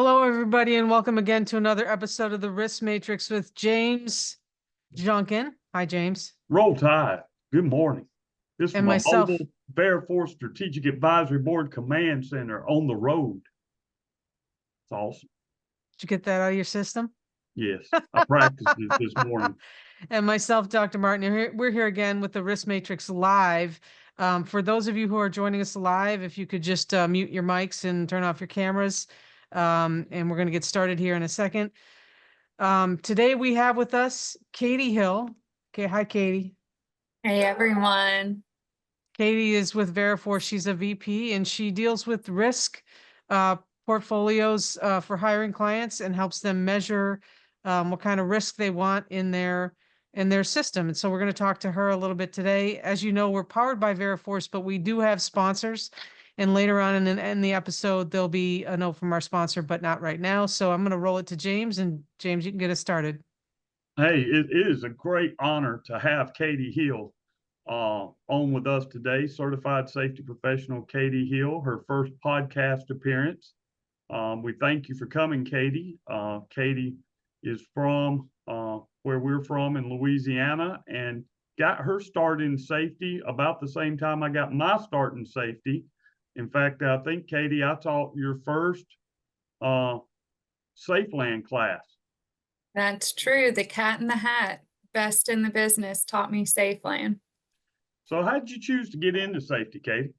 Hello, everybody, and welcome again to another episode of the Risk Matrix with James Junkin. Hi, James. Roll Tide. Good morning. This is And my myself. mobile Veriforce Strategic Advisory Board Command Center on the road. It's awesome. Did you get that out of your system? Yes, I practiced it this morning. And myself, Dr. Martin. We're here again with the Risk Matrix Live. For those of you who are joining us live, if you could just mute your mics and turn off your cameras. And we're going to get started here in a second. Today we have with us Katie Hill. Okay, hi, Katie. Hey, everyone. Katie is with Veriforce. She's a VP and she deals with risk portfolios for hiring clients and helps them measure what kind of risk they want in their system. And so we're going to talk to her a little bit today. As you know, we're powered by Veriforce, but we do have sponsors. And later on in the episode, there'll be a note from our sponsor, but not right now. So I'm going to roll it to James, and James, you can get us started. Hey, it is a great honor to have Katie Hill on with us today. Certified Safety Professional Katie Hill, her first podcast appearance. We thank you for coming, Katie. Katie is from where we're from in Louisiana and got her start in safety about the same time I got my start in safety. In fact, I think, Katie, I taught your first Safe Land class. That's true. The cat in the hat, best in the business, taught me Safe Land. So how did you choose to get into safety, Katie?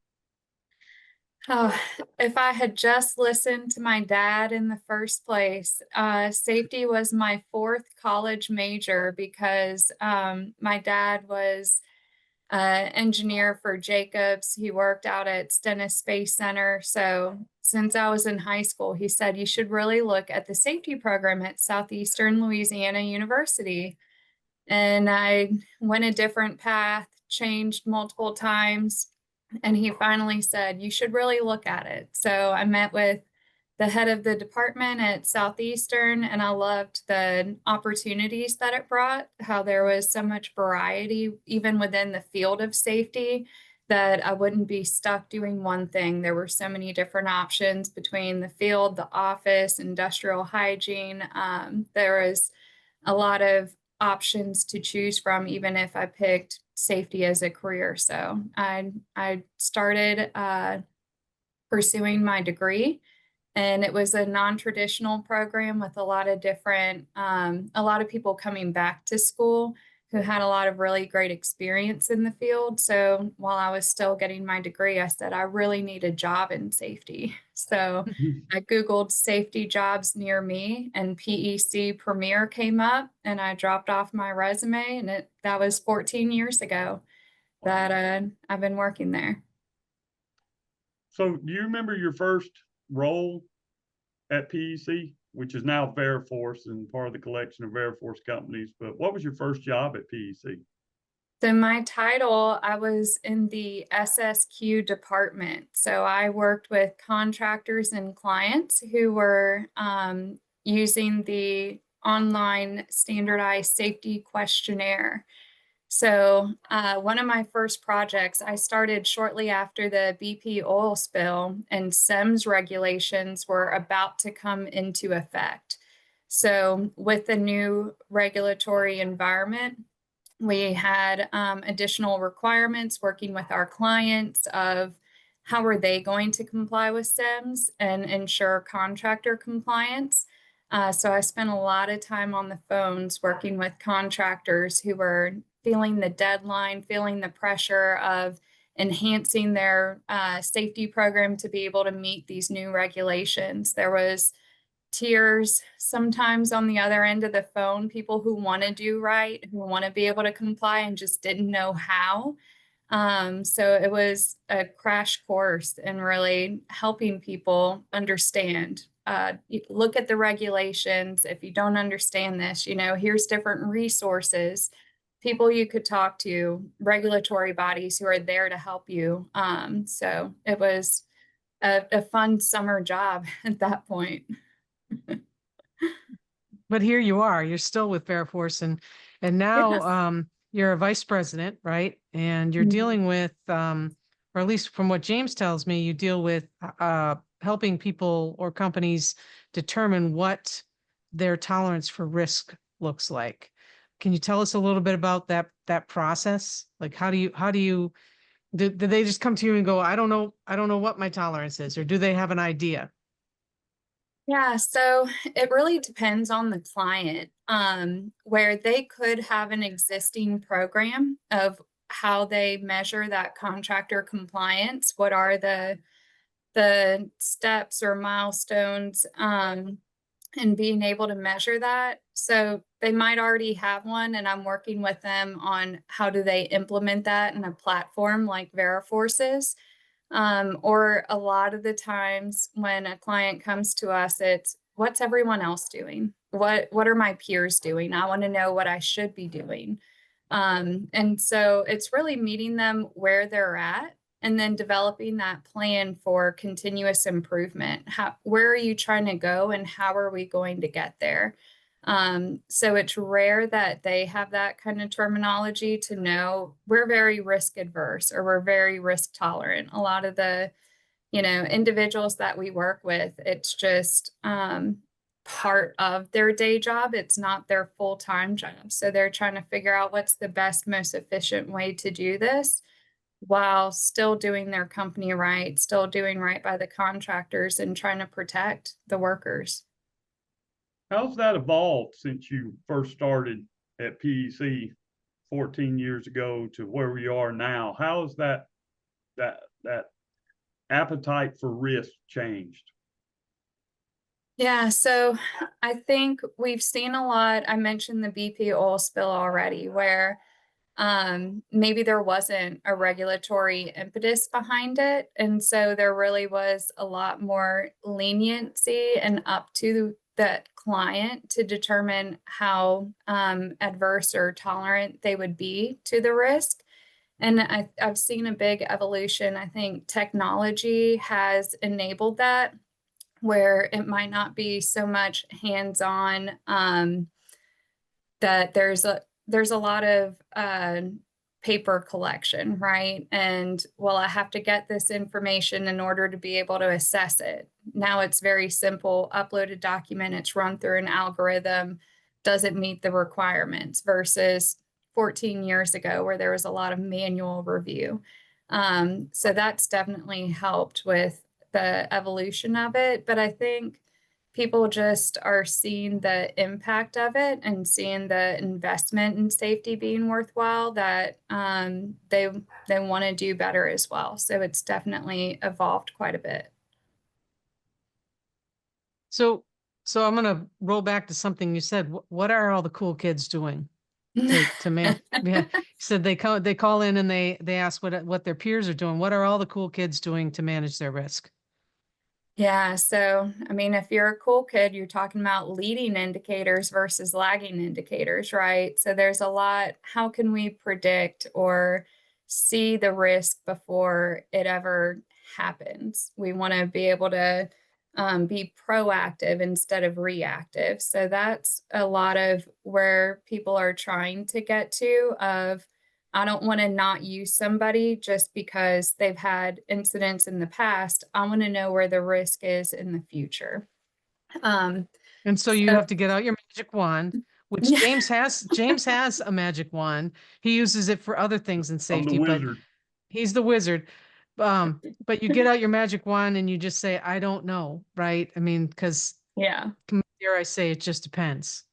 Oh, if I had just listened to my dad in the first place, safety was my fourth college major because my dad was engineer for Jacobs. He worked out at Stennis Space Center. So since I was in high school, he said, you should really look at the safety program at Southeastern Louisiana University. And I went a different path, changed multiple times. And he finally said, you should really look at it. So I met with the head of the department at Southeastern, and I loved the opportunities that it brought, how there was so much variety, even within the field of safety, that I wouldn't be stuck doing one thing. There were so many different options between the field, the office, industrial hygiene. There was a lot of options to choose from, even if I picked safety as a career. So I started pursuing my degree. And it was a non-traditional program with a lot of different, a lot of people coming back to school who had a lot of really great experience in the field. So while I was still getting my degree, I said, I really need a job in safety. So I Googled safety jobs near me and PEC Premier came up and I dropped off my resume, and that was 14 years ago that I've been working there. So do you remember your first role at PEC, which is now Veriforce and part of the collection of Veriforce companies? But what was your first job at PEC? So my title, I was in the SSQ department. So I worked with contractors and clients who were using the online standardized safety questionnaire. So one of my first projects, I started shortly after the BP oil spill, and CHMM regulations were about to come into effect. So with the new regulatory environment, we had additional requirements working with our clients of how are they going to comply with CHMM and ensure contractor compliance. So I spent a lot of time on the phones working with contractors who were feeling the deadline, feeling the pressure of enhancing their safety program to be able to meet these new regulations. There was tears sometimes on the other end of the phone, people who want to do right, who want to be able to comply and just didn't know how. So it was a crash course in really helping people understand. Look at the regulations. If you don't understand this, here's different resources, people you could talk to, regulatory bodies who are there to help you. So it was a fun summer job at that point. But here you are, you're still with Veriforce, and now Yes. You're a vice president, right? And you're dealing with, or at least from what James tells me, you deal with helping people or companies determine what their tolerance for risk looks like. Can you tell us a little bit about that process? Like, how do you do they just come to you and go, I don't know what my tolerance is, or do they have an idea? Yeah, so it really depends on the client, where they could have an existing program of how they measure that contractor compliance. What are the steps or milestones, and being able to measure that. So they might already have one, and I'm working with them on how do they implement that in a platform like Veriforce is. Or a lot of the times when a client comes to us, it's what's everyone else doing? What are my peers doing? I want to know what I should be doing. And so it's really meeting them where they're at and then developing that plan for continuous improvement. Where are you trying to go and how are we going to get there? So it's rare that they have that kind of terminology to know we're very risk adverse or we're very risk tolerant. A lot of the, individuals that we work with, it's just part of their day job. It's not their full-time job. So they're trying to figure out what's the best, most efficient way to do this while still doing their company right, still doing right by the contractors and trying to protect the workers. How's that evolved since you first started at PEC 14 years ago to where we are now? How has that appetite for risk changed? Yeah, so I think we've seen a lot. I mentioned the BP oil spill already, where maybe there wasn't a regulatory impetus behind it. And so there really was a lot more leniency and up to the client to determine how adverse or tolerant they would be to the risk. And I've seen a big evolution. I think technology has enabled that, where it might not be so much hands-on, that there's a lot of paper collection, right? And well, I have to get this information in order to be able to assess it. Now it's very simple, upload a document, it's run through an algorithm, does it meet the requirements versus 14 years ago where there was a lot of manual review. So that's definitely helped with the evolution of it. But I think people just are seeing the impact of it and seeing the investment in safety being worthwhile, that they want to do better as well. So it's definitely evolved quite a bit. So I'm gonna roll back to something you said. What are all the cool kids doing to man? Yeah, you said they call in and they ask what their peers are doing. What are all the cool kids doing to manage their risk? Yeah, so I mean, if you're a cool kid, you're talking about leading indicators versus lagging indicators, right? So there's a lot, how can we predict or see the risk before it ever happens? We want to be able to be proactive instead of reactive. So that's a lot of where people are trying to get to of, I don't want to not use somebody just because they've had incidents in the past. I want to know where the risk is in the future. And so you So have to get out your magic wand, which yeah, James has. James has a magic wand. He uses it for other things in I'm the safety, but wizard. he's the wizard. But you get out your magic wand and you just say, I don't know, right? I mean, because yeah, dare I say, it just depends.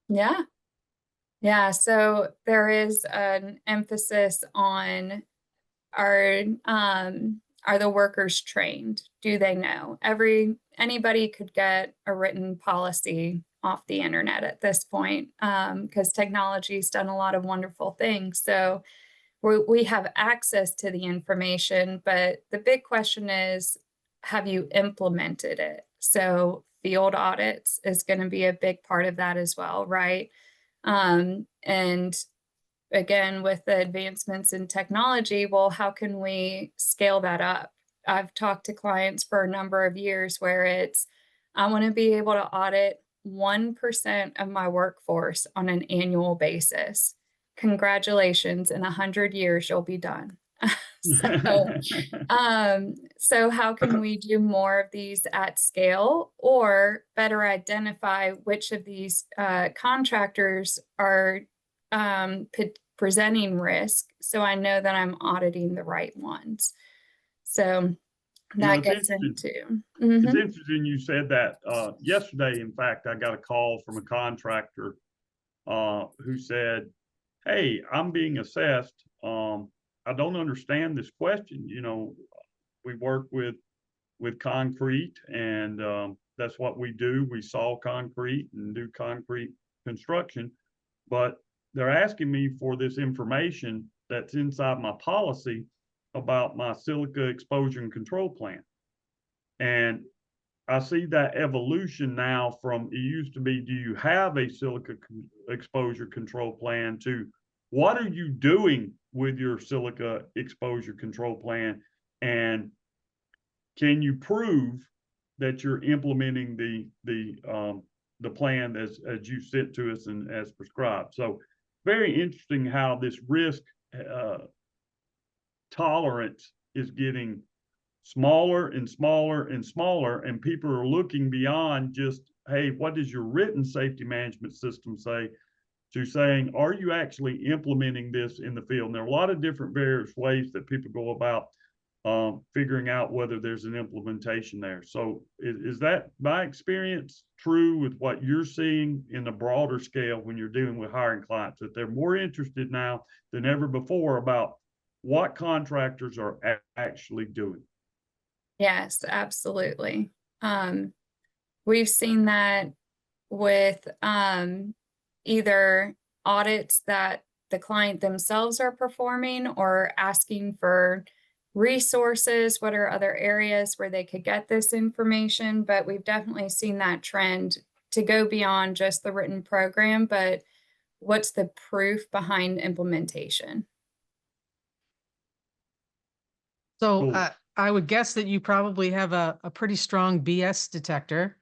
yeah, yeah. So there is an emphasis on are the workers trained? Do they know? Anybody could get a written policy off the internet at this point, because technology's done a lot of wonderful things. So we have access to the information, but the big question is, have you implemented it? So field audits is going to be a big part of that as well, right? And again, with the advancements in technology, well, how can we scale that up? I've talked to clients for a number of years where I want to be able to audit 1% of my workforce on an annual basis. Congratulations, in 100 years, you'll be done. So how can we do more of these at scale, or better identify which of these contractors are presenting risk, so I know that I'm auditing the right ones. So that It's gets interesting. into. It's interesting you said that. Yesterday, in fact, I got a call from a contractor who said, "Hey, I'm being assessed. I don't understand this question. You know, we work with concrete, and that's what we do. We saw concrete and do concrete construction, but they're asking me for this information that's inside my policy about my silica exposure and control plan." And I see that evolution now from it used to be, do you have a silica exposure control plan, to what are you doing with your silica exposure control plan? And can you prove that you're implementing the plan as you sent to us and as prescribed? So very interesting how this risk tolerance is getting smaller and smaller and smaller, and people are looking beyond just, hey, what does your written safety management system say, to saying, are you actually implementing this in the field? And there are a lot of different various ways that people go about figuring out whether there's an implementation there. So is that, my experience, true with what you're seeing in the broader scale when you're dealing with hiring clients, that they're more interested now than ever before about what contractors are actually doing? Yes, absolutely. We've seen that with either audits that the client themselves are performing, or asking for resources, what are other areas where they could get this information. But we've definitely seen that trend to go beyond just the written program, but what's the proof behind implementation? So Cool. I would guess that you probably have a pretty strong BS detector,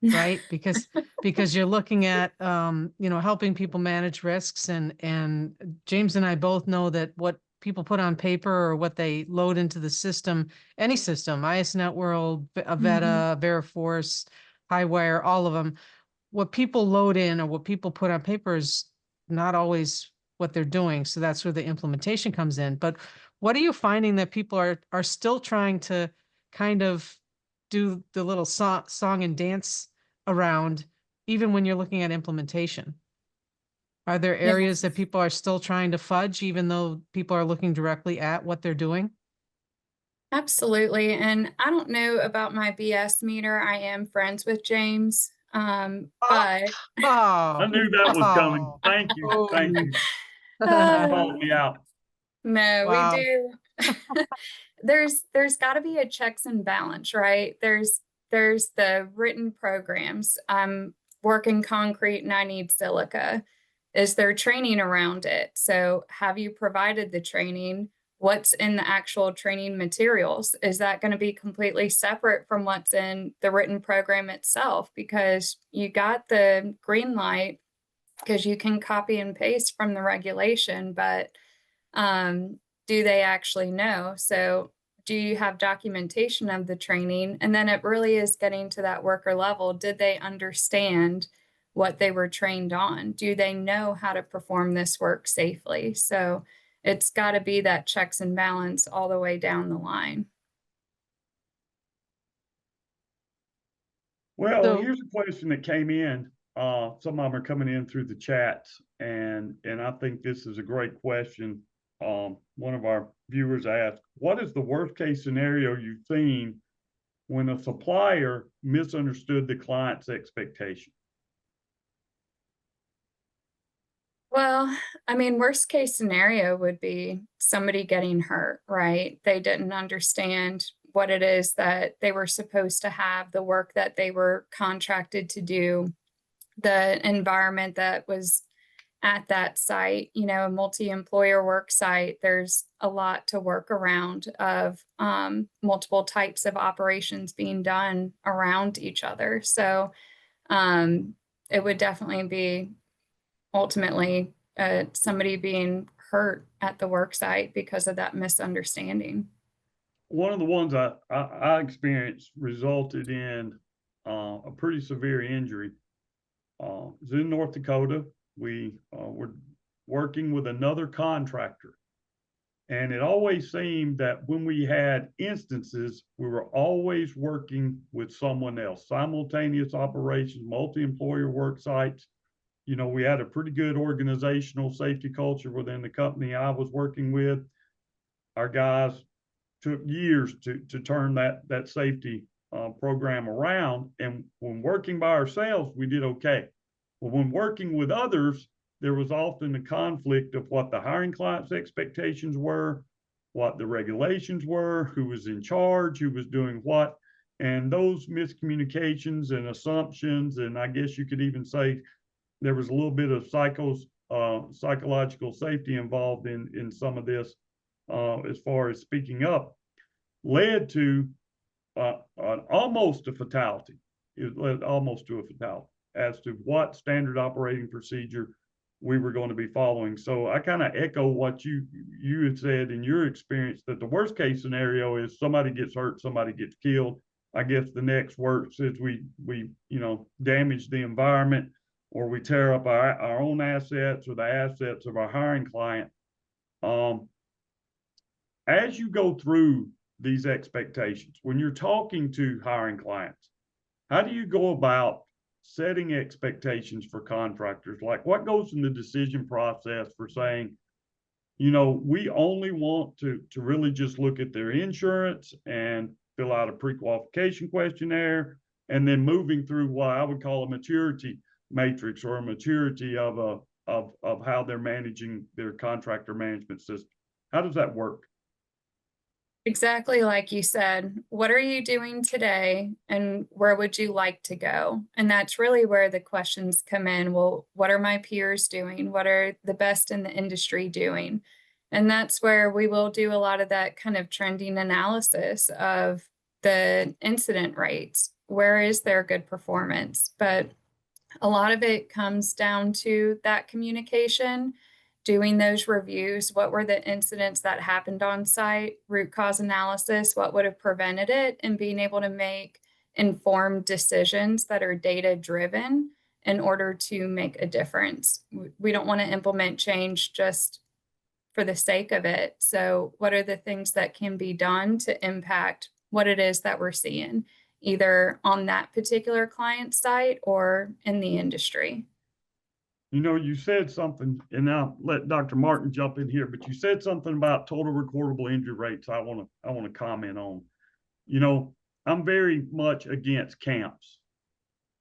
right? Because you're looking at helping people manage risks, and James and I both know that what people put on paper or what they load into the system, any system, IS Networld, Avetta, Veriforce, Highwire, all of them, what people load in or what people put on paper is not always what they're doing. So that's where the implementation comes in. But what are you finding that people are still trying to kind of do the little song and dance around, even when you're looking at implementation? Are there areas that Yes, people are still trying to fudge, even though people are looking directly at what they're doing? absolutely. And I don't know about my BS meter. I am friends with James. But I Oh, knew that was coming. oh, Thank you. Thank oh. you. uh, Called me out. no, we Wow. do. There's got to be a checks and balance, right? There's the written programs. I'm working concrete and I need silica. Is there training around it? So have you provided the training? What's in the actual training materials? Is that going to be completely separate from what's in the written program itself? Because you got the green light, because you can copy and paste from the regulation, but do they actually know? So do you have documentation of the training? And then it really is getting to that worker level. Did they understand what they were trained on? Do they know how to perform this work safely? So it's got to be that checks and balance all the way down the line. Well, So here's a question that came in. Some of them are coming in through the chats, and I think this is a great question. One of our viewers asked, "What is the worst case scenario you've seen when a supplier misunderstood the client's expectation?" Well, I mean, worst case scenario would be somebody getting hurt, right? They didn't understand what it is that they were supposed to have, the work that they were contracted to do, the environment that was at that site, a multi-employer work site. There's a lot to work around of multiple types of operations being done around each other. So it would definitely be ultimately somebody being hurt at the work site because of that misunderstanding. One of the ones I experienced resulted in a pretty severe injury. It was in North Dakota. We were working with another contractor. And it always seemed that when we had instances, we were always working with someone else, simultaneous operations, multi-employer work sites. You know, we had a pretty good organizational safety culture within the company I was working with. Our guys took years to turn that safety program around. And when working by ourselves, we did okay. But when working with others, there was often a conflict of what the hiring client's expectations were, what the regulations were, who was in charge, who was doing what. And those miscommunications and assumptions, and I guess you could even say there was a little bit of psychological safety involved in some of this, as far as speaking up, led to almost a fatality. It led almost to a fatality as to what standard operating procedure we were going to be following. So I kind of echo what you had said in your experience, that the worst case scenario is somebody gets hurt, somebody gets killed. I guess the next worst is we damage the environment, or we tear up our own assets or the assets of our hiring client. As you go through these expectations, when you're talking to hiring clients, how do you go about setting expectations for contractors? Like, what goes in the decision process for saying, we only want to really just look at their insurance and fill out a pre-qualification questionnaire, and then moving through what I would call a maturity matrix, or a maturity of how they're managing their contractor management system? How does that work? Exactly like you said, what are you doing today and where would you like to go? And that's really where the questions come in. Well, what are my peers doing? What are the best in the industry doing? And that's where we will do a lot of that kind of trending analysis of the incident rates. Where is their good performance? But a lot of it comes down to that communication, doing those reviews. What were the incidents that happened on site, root cause analysis, what would have prevented it, and being able to make informed decisions that are data driven in order to make a difference. We don't want to implement change just for the sake of it. So what are the things that can be done to impact what it is that we're seeing, either on that particular client site or in the industry? You said something, and I'll let Dr. Martin jump in here, but you said something about total recordable injury rates I want to comment on. I'm very much against camps.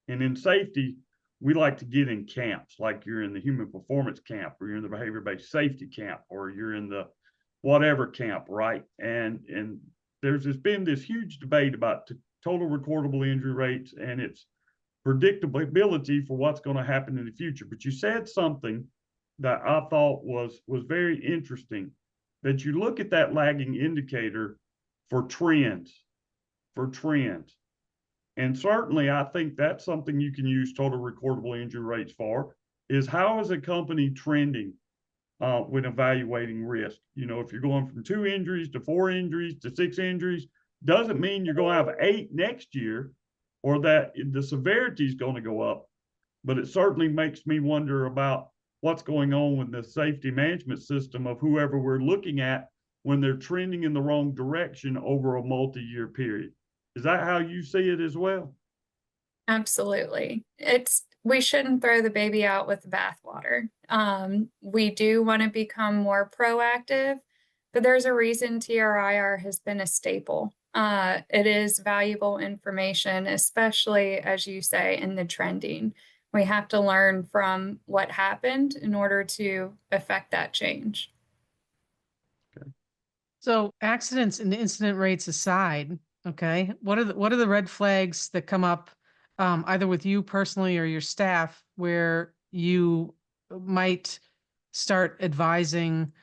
And in safety, we like to get in camps, like you're in the human performance camp, or you're in the behavior-based safety camp, or you're in the whatever camp, right? And there's been this huge debate about total recordable injury rates and its predictability for what's going to happen in the future. But you said something that I thought was very interesting, that you look at that lagging indicator for trends. And certainly I think that's something you can use total recordable injury rates for, is how is a company trending when evaluating risk? If you're going from 2 injuries to 4 injuries to 6 injuries, doesn't mean you're going to have 8 next year, or that the severity is going to go up. But it certainly makes me wonder about what's going on with the safety management system of whoever we're looking at when they're trending in the wrong direction over a multi-year period. Is that how you see it as well? Absolutely. We shouldn't throw the baby out with the bathwater. We do want to become more proactive, but there's a reason TRIR has been a staple. It is valuable information, especially, as you say, in the trending. We have to learn from what happened in order to affect that change. Okay. So accidents and incident rates aside, okay, what are the red flags that come up, either with you personally or your staff, where you might start advising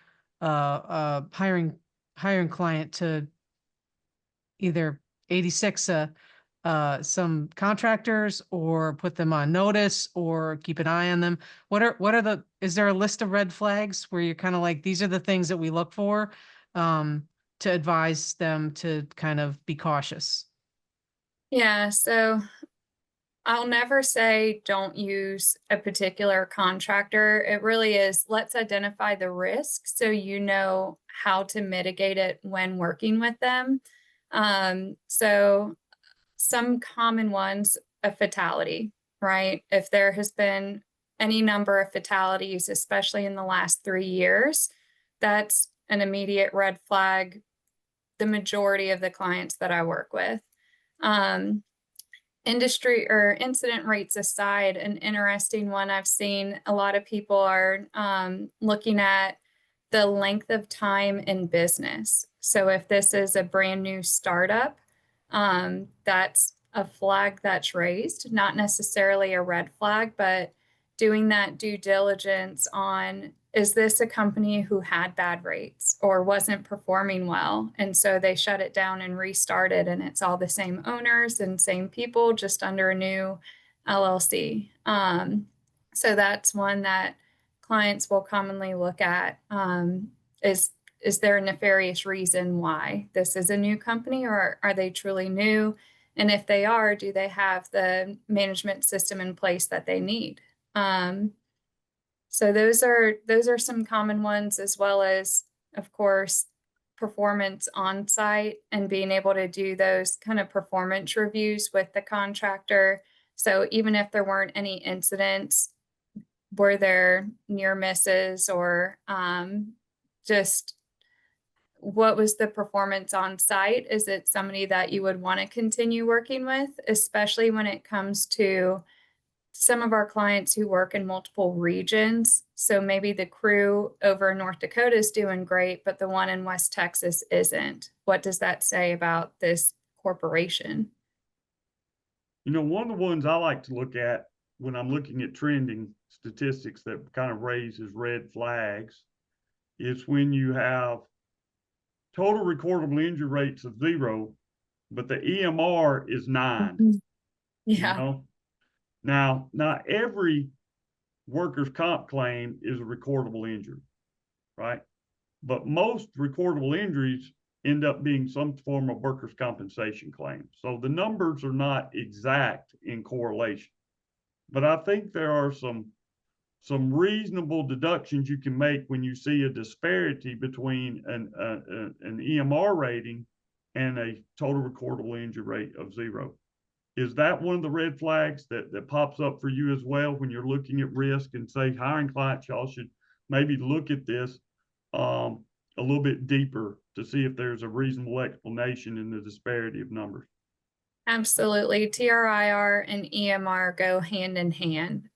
hiring client to either 86 a some contractors or put them on notice or keep an eye on them? Is there a list of red flags where you're kind of like, these are the things that we look for, to advise them to kind of be cautious? Yeah, so I'll never say don't use a particular contractor. It really is, let's identify the risk so you know how to mitigate it when working with them. So some common ones, a fatality, right? If there has been any number of fatalities, especially in the last 3 years, that's an immediate red flag, the majority of the clients that I work with. Industry or incident rates aside, an interesting one I've seen, a lot of people are looking at the length of time in business. So if this is a brand new startup, that's a flag that's raised, not necessarily a red flag, but doing that due diligence on, is this a company who had bad rates or wasn't performing well? And so they shut it down and restarted, and it's all the same owners and same people, just under a new LLC. So that's one that clients will commonly look at. Is there a nefarious reason why this is a new company, or are they truly new? And if they are, do they have the management system in place that they need? So those are some common ones, as well as, of course, performance on site and being able to do those kind of performance reviews with the contractor. So even if there weren't any incidents, were there near misses, or just what was the performance on site? Is it somebody that you would want to continue working with, especially when it comes to some of our clients who work in multiple regions? So maybe the crew over in North Dakota is doing great, but the one in West Texas isn't. What does that say about this corporation? You know, one of the ones I like to look at when I'm looking at trending statistics that kind of raises red flags is when you have total recordable injury rates of 0, but the EMR is 9. Yeah. You know, now not every workers' comp claim is a recordable injury, right? But most recordable injuries end up being some form of workers' compensation claim. So the numbers are not exact in correlation, but I think there are some reasonable deductions you can make when you see a disparity between an EMR rating and a total recordable injury rate of 0. Is that one of the red flags that pops up for you as well when you're looking at risk and say, hiring clients, y'all should maybe look at this a little bit deeper to see if there's a reasonable explanation in the disparity of numbers? Absolutely. TRIR and EMR go hand in hand.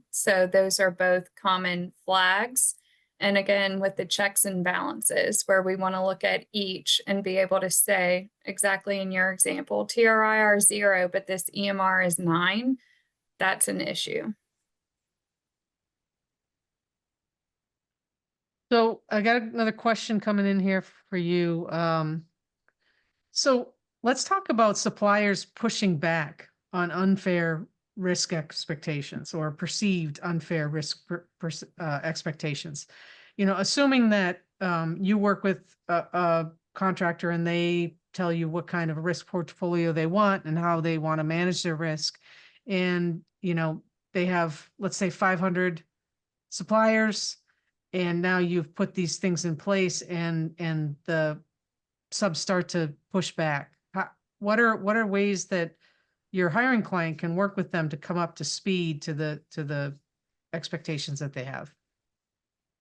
So those are both common flags. And again, with the checks and balances, where we want to look at each and be able to say, exactly in your example, TRIR 0, but this EMR is 9, that's an issue. So I got another question coming in here for you. So let's talk about suppliers pushing back on unfair risk expectations or perceived unfair risk expectations. You know, assuming that you work with a contractor and they tell you what kind of a risk portfolio they want and how they want to manage their risk. And, you know, they have, let's say, 500 suppliers, and now you've put these things in place, and the subs start to push back. What are ways that your hiring client can work with them to come up to speed to the expectations that they have?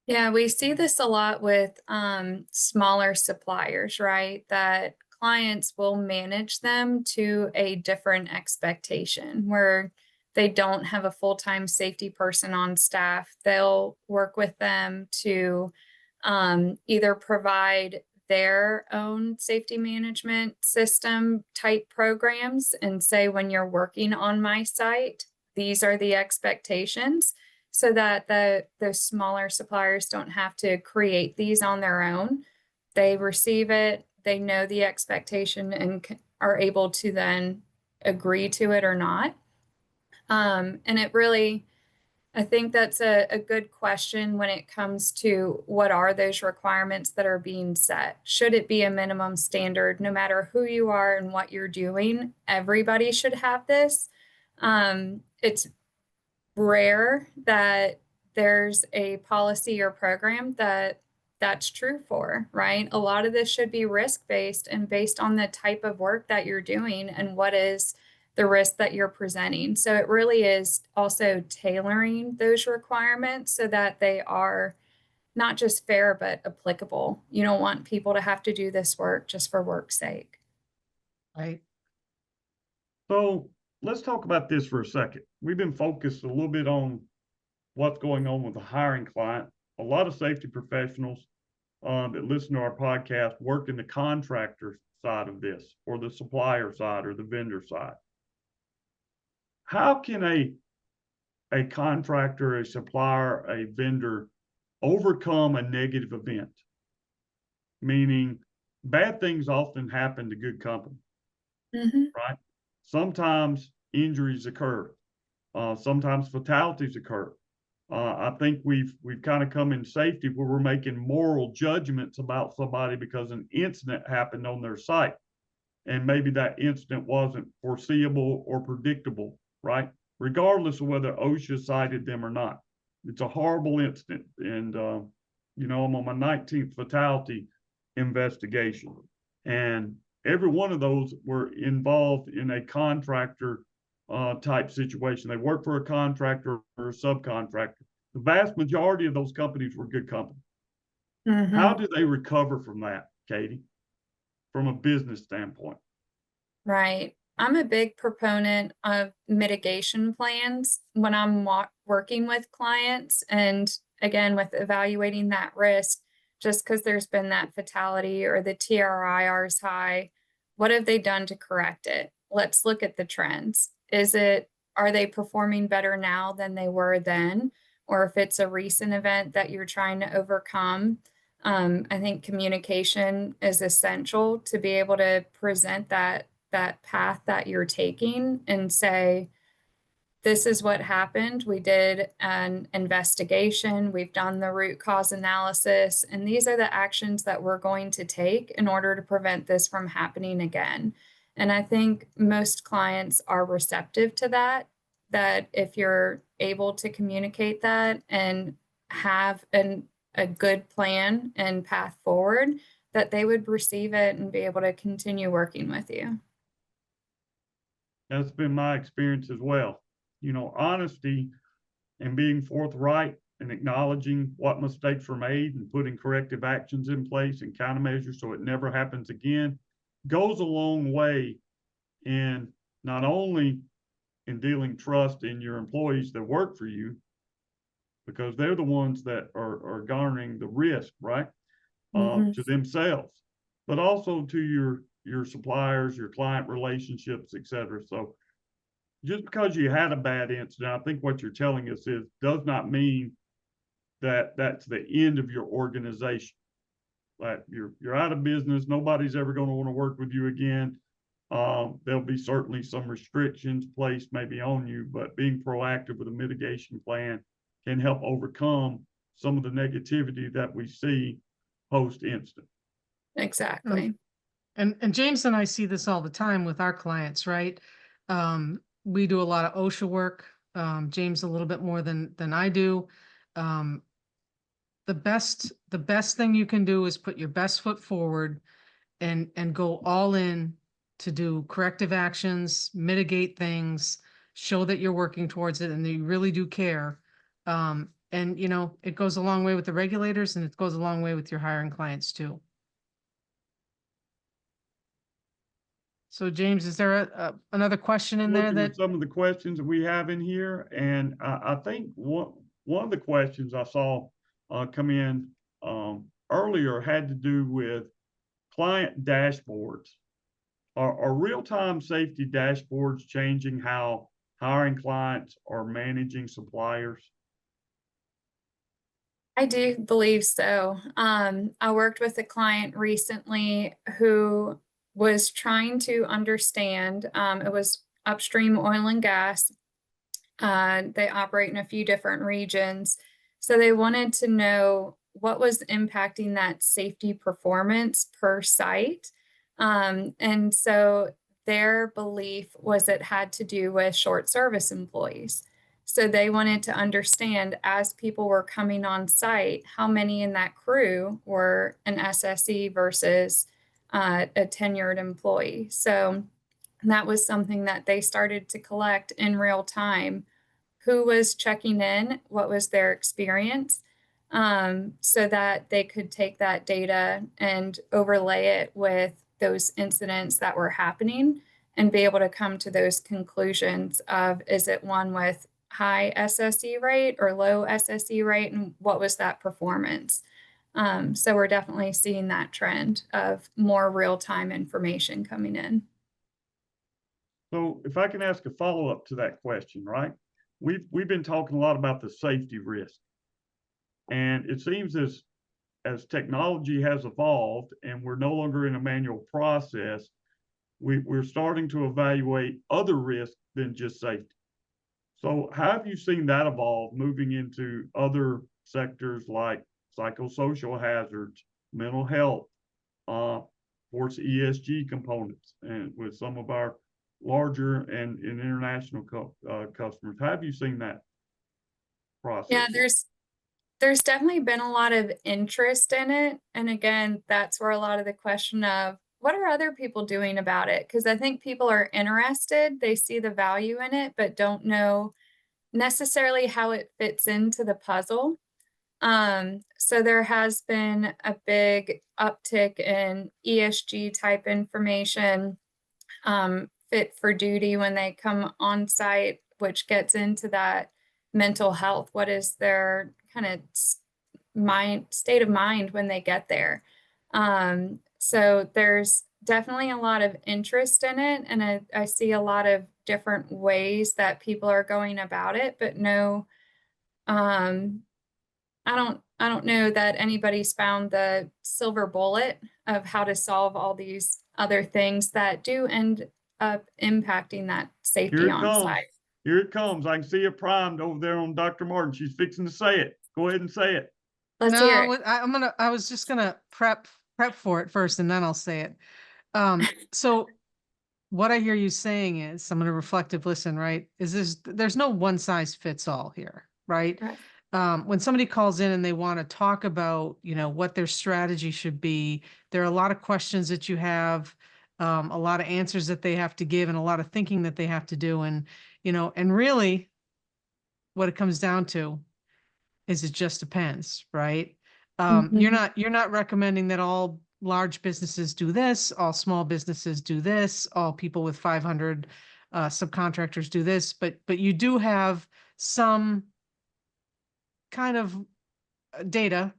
Yeah, we see this a lot with smaller suppliers, right? That clients will manage them to a different expectation where they don't have a full-time safety person on staff. They'll work with them to either provide their own safety management system type programs and say, when you're working on my site, these are the expectations, so that those smaller suppliers don't have to create these on their own. They receive it, they know the expectation, and are able to then agree to it or not. And it really, I think that's a good question when it comes to what are those requirements that are being set. Should it be a minimum standard, no matter who you are and what you're doing? Everybody should have this. It's rare that there's a policy or program that's true for, right? A lot of this should be risk-based and based on the type of work that you're doing and what is the risk that you're presenting. So it really is also tailoring those requirements so that they are not just fair, but applicable. You don't want people to have to do this work just for work's sake. Right. So let's talk about this for a second. We've been focused a little bit on what's going on with the hiring client. A lot of safety professionals that listen to our podcast work in the contractor side of this, or the supplier side, or the vendor side. How can a contractor, a supplier, a vendor overcome a negative event? Meaning, bad things often happen to good company, right? Sometimes injuries occur. Sometimes fatalities occur. I think we've kind of come in safety where we're making moral judgments about somebody because an incident happened on their site, and maybe that incident wasn't foreseeable or predictable, right? Regardless of whether OSHA cited them or not. It's a horrible incident, and I'm on my 19th fatality investigation, and every one of those were involved in a contractor type situation. They work for a contractor or a subcontractor. The vast majority of those companies were good companies. How do they recover from that, Katie, from a business standpoint? Right. I'm a big proponent of mitigation plans when I'm working with clients, and again, with evaluating that risk. Just because there's been that fatality or the TRIR is high, what have they done to correct it? Let's look at the trends. Are they performing better now than they were then? Or if it's a recent event that you're trying to overcome, I think communication is essential to be able to present that path that you're taking and say, this is what happened. We did an investigation. We've done the root cause analysis, and these are the actions that we're going to take in order to prevent this from happening again. And I think most clients are receptive to that if you're able to communicate that and have a good plan and path forward, that they would receive it and be able to continue working with you. That's been my experience as well. Honesty and being forthright and acknowledging what mistakes were made and putting corrective actions in place and countermeasures so it never happens again goes a long way in not only in dealing trust in your employees that work for you, because they're the ones that are garnering the risk, right? To themselves, but also to your suppliers, your client relationships, et cetera. So just because you had a bad incident, I think what you're telling us does not mean that that's the end of your organization. Like you're out of business. Nobody's ever going to want to work with you again. There'll be certainly some restrictions placed maybe on you, but being proactive with a mitigation plan can help overcome some of the negativity that we see post-incident. Exactly. And James and I see this all the time with our clients, right? We do a lot of OSHA work. James a little bit more than I do. The best thing you can do is put your best foot forward and go all in to do corrective actions, mitigate things, show that you're working towards it and that you really do care. And it goes a long way with the regulators, and it goes a long way with your hiring clients too. So James, is there another question in there Looking that at some of the questions that we have in here, and I think one of the questions I saw come in earlier had to do with client dashboards. Are real-time safety dashboards changing how hiring clients are managing suppliers? I do believe so. I worked with a client recently who was trying to understand, it was upstream oil and gas. They operate in a few different regions. So they wanted to know what was impacting that safety performance per site. And so their belief was it had to do with short service employees. So they wanted to understand, as people were coming on site, how many in that crew were an SSE versus a tenured employee. So that was something that they started to collect in real time. Who was checking in, what was their experience, so that they could take that data and overlay it with those incidents that were happening and be able to come to those conclusions of, is it one with high SSE rate or low SSE rate, and what was that performance? So we're definitely seeing that trend of more real-time information coming in. So if I can ask a follow-up to that question, right? We've been talking a lot about the safety risk. And it seems as technology has evolved and we're no longer in a manual process, we're starting to evaluate other risks than just safety. So how have you seen that evolve moving into other sectors like psychosocial hazards, mental health, of course, ESG components, and with some of our larger and international customers? How have you seen that process? Yeah, there's definitely been a lot of interest in it. And again, that's where a lot of the question of what are other people doing about it? Because I think people are interested, they see the value in it, but don't know necessarily how it fits into the puzzle. So there has been a big uptick in ESG type information, fit for duty when they come on site, which gets into that mental health. What is their kind of state of mind when they get there? So there's definitely a lot of interest in it, and I see a lot of different ways that people are going about it, but no, I don't know that anybody's found the silver bullet of how to solve all these other things that do end up impacting that Here safety it on comes. site. Here it comes. I can see it primed over there on Dr. Martin. She's fixing to say it. Go ahead and say it. Let's hear No, it. I was just gonna prep for it first and then I'll say it. So what I hear you saying is, I'm gonna reflective listen, right? There's no one size fits all here, right? Right. When somebody calls in and they want to talk about, what their strategy should be, there are a lot of questions that you have, a lot of answers that they have to give, and a lot of thinking that they have to do. And, and really what it comes down to is it just depends, right? Mhm. You're not recommending that all large businesses do this, all small businesses do this, all people with 500 subcontractors do this, but you do have some kind of data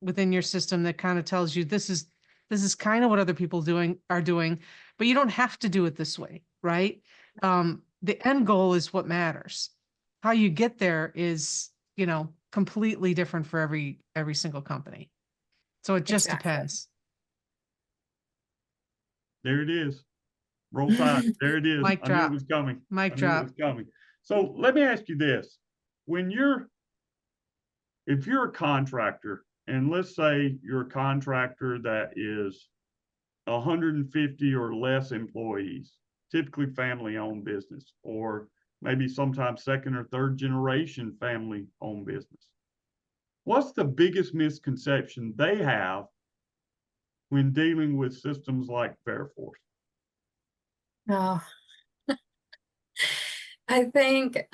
within your system that kind of tells you this is kind of what other people are doing, but you don't have to do it this way, right? The end goal is what matters. How you get there is, completely different for every single company. So it just Exactly. depends. There it is. Roll Tide. There it is. Mic I knew it drop. was coming. Mic I knew it drop. was coming. So let me ask you this. If you're a contractor, and let's say you're a contractor that is 150 or less employees, typically family-owned business, or maybe sometimes second or third generation family-owned business. What's the biggest misconception they have when dealing with systems like Veriforce? No, I think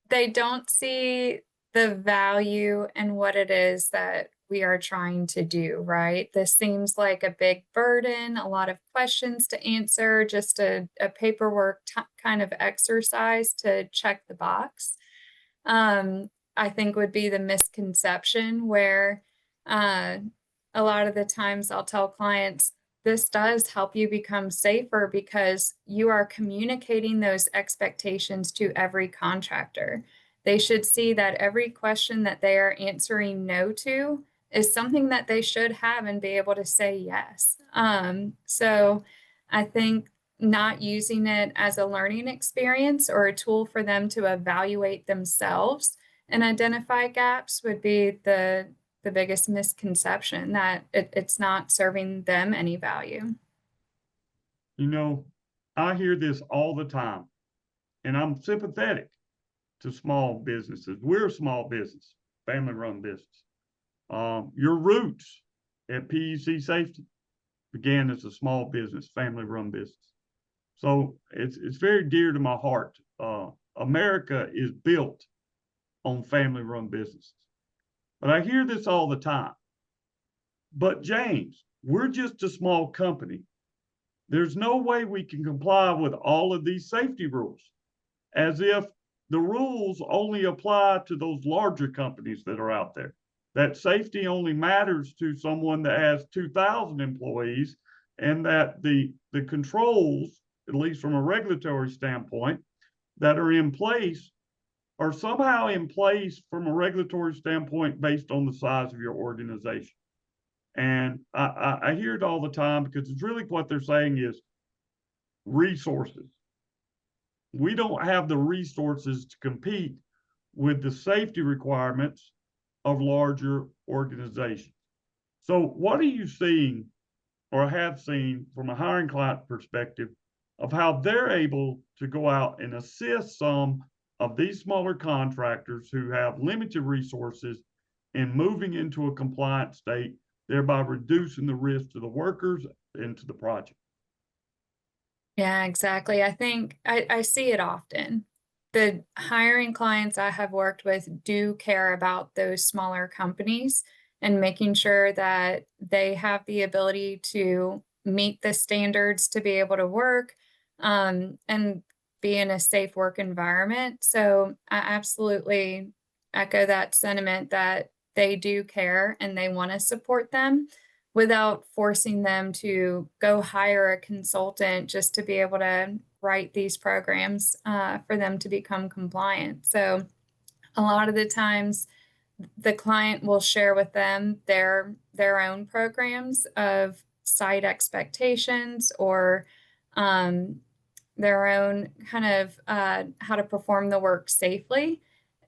they don't see the value in what it is that we are trying to do, right? This seems like a big burden, a lot of questions to answer, just a paperwork kind of exercise to check the box. I think would be the misconception where a lot of the times I'll tell clients, this does help you become safer because you are communicating those expectations to every contractor. They should see that every question that they are answering no to is something that they should have and be able to say yes. So I think not using it as a learning experience or a tool for them to evaluate themselves and identify gaps would be the biggest misconception, that it's not serving them any value. You know, I hear this all the time, and I'm sympathetic to small businesses. We're a small business, family-run business. Your roots at PEC Safety began as a small business, family-run business. So it's very dear to my heart. America is built on family-run businesses. But I hear this all the time. But James, we're just a small company. There's no way we can comply with all of these safety rules, as if the rules only apply to those larger companies that are out there. That safety only matters to someone that has 2,000 employees, and that the controls, at least from a regulatory standpoint, that are in place are somehow in place from a regulatory standpoint based on the size of your organization. And I hear it all the time, because it's really what they're saying is resources. We don't have the resources to compete with the safety requirements of larger organizations. So what are you seeing or have seen from a hiring client perspective of how they're able to go out and assist some of these smaller contractors who have limited resources in moving into a compliant state, thereby reducing the risk to the workers and to the project? Yeah, exactly. I think I see it often. The hiring clients I have worked with do care about those smaller companies and making sure that they have the ability to meet the standards to be able to work, and be in a safe work environment. So I absolutely echo that sentiment, that they do care and they want to support them without forcing them to go hire a consultant just to be able to write these programs for them to become compliant. So a lot of the times the client will share with them their own programs of site expectations, or their own kind of how to perform the work safely,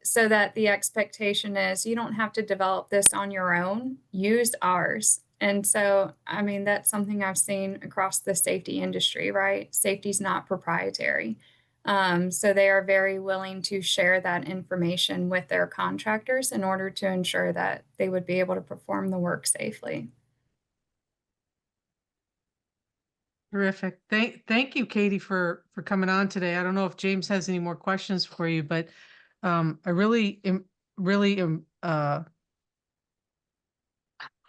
so that the expectation is you don't have to develop this on your own, use ours. And so, I mean, that's something I've seen across the safety industry, right? Safety's not proprietary. So they are very willing to share that information with their contractors in order to ensure that they would be able to perform the work safely. Terrific. Thank you, Katie, for coming on today. I don't know if James has any more questions for you, but I really am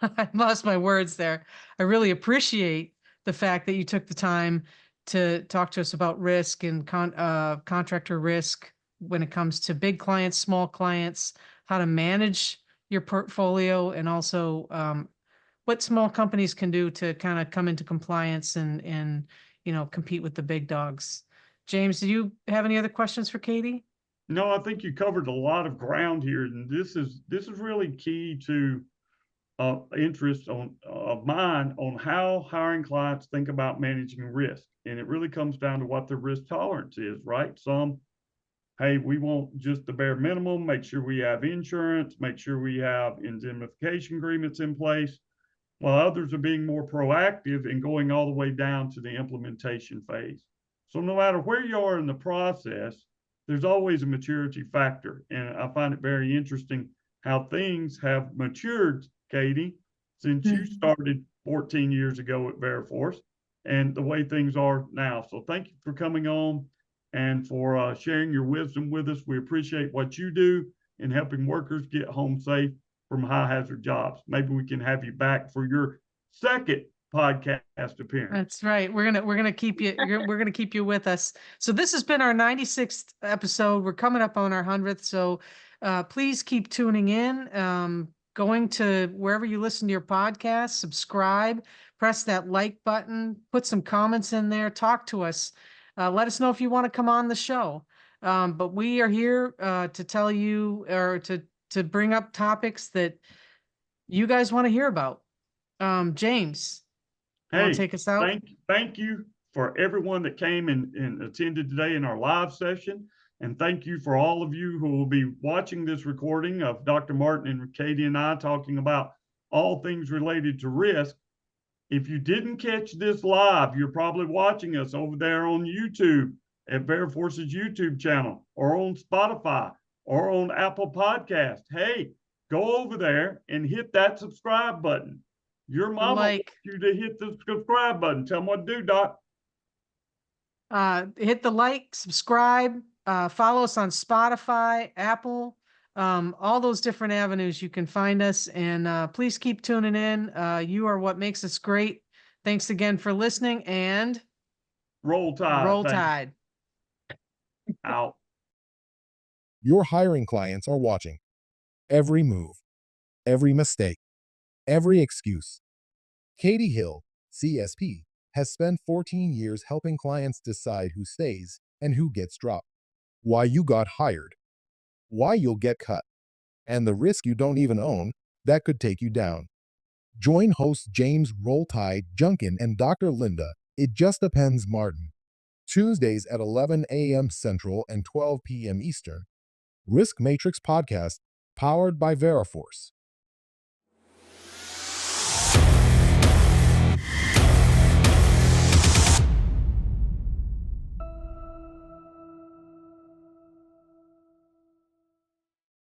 I lost my words there. I really appreciate the fact that you took the time to talk to us about risk and contractor risk when it comes to big clients, small clients, how to manage your portfolio, and also what small companies can do to kind of come into compliance and compete with the big dogs. James, do you have any other questions for Katie? No, I think you covered a lot of ground here, and this is really key to interest of mine on how hiring clients think about managing risk. And it really comes down to what their risk tolerance is, right? Some, hey, we want just the bare minimum, make sure we have insurance, make sure we have indemnification agreements in place, while others are being more proactive and going all the way down to the implementation phase. So no matter where you are in the process, there's always a maturity factor. And I find it very interesting how things have matured, Katie, since you started 14 years ago at Veriforce, and the way things are now. So thank you for coming on and for sharing your wisdom with us. We appreciate what you do in helping workers get home safe from high hazard jobs. Maybe we can have you back for your second podcast appearance. That's right. We're gonna keep you. We're gonna keep you with us. So this has been our 96th episode. We're coming up on our 100th. So please keep tuning in. Going to wherever you listen to your podcast, subscribe, press that like button, put some comments in there, talk to us. Let us know if you want to come on the show. But we are here to tell you, or to bring up topics that you guys want to hear about. James, you want to take us out? Thank you for everyone that came and attended today in our live session. And thank you for all of you who will be watching this recording of Dr. Martin and Katie and I talking about all things related to risk. If you didn't catch this live, you're probably watching us over there on YouTube at Veriforce's YouTube channel, or on Spotify, or on Apple Podcast. Hey, go over there and hit that subscribe button. Your mama wants you to hit the subscribe button. Tell them what to do, Doc. Hit the like, subscribe, follow us on Spotify, Apple, all those different avenues you can find us. And please keep tuning in. You are what makes us great. Thanks again for listening, and Roll Tide. roll Thanks. tide. Out. Your hiring clients are watching. Every move, every mistake, every excuse. Katie Hill, CSP, has spent 14 years helping clients decide who stays and who gets dropped, why you got hired, why you'll get cut, and the risk you don't even own that could take you down. Join hosts James Roll Tide, Junkin, and Dr. Linda, It Just Depends Martin, Tuesdays at 11 a.m. Central and 12 p.m. Eastern. Risk Matrix Podcast, powered by Veriforce.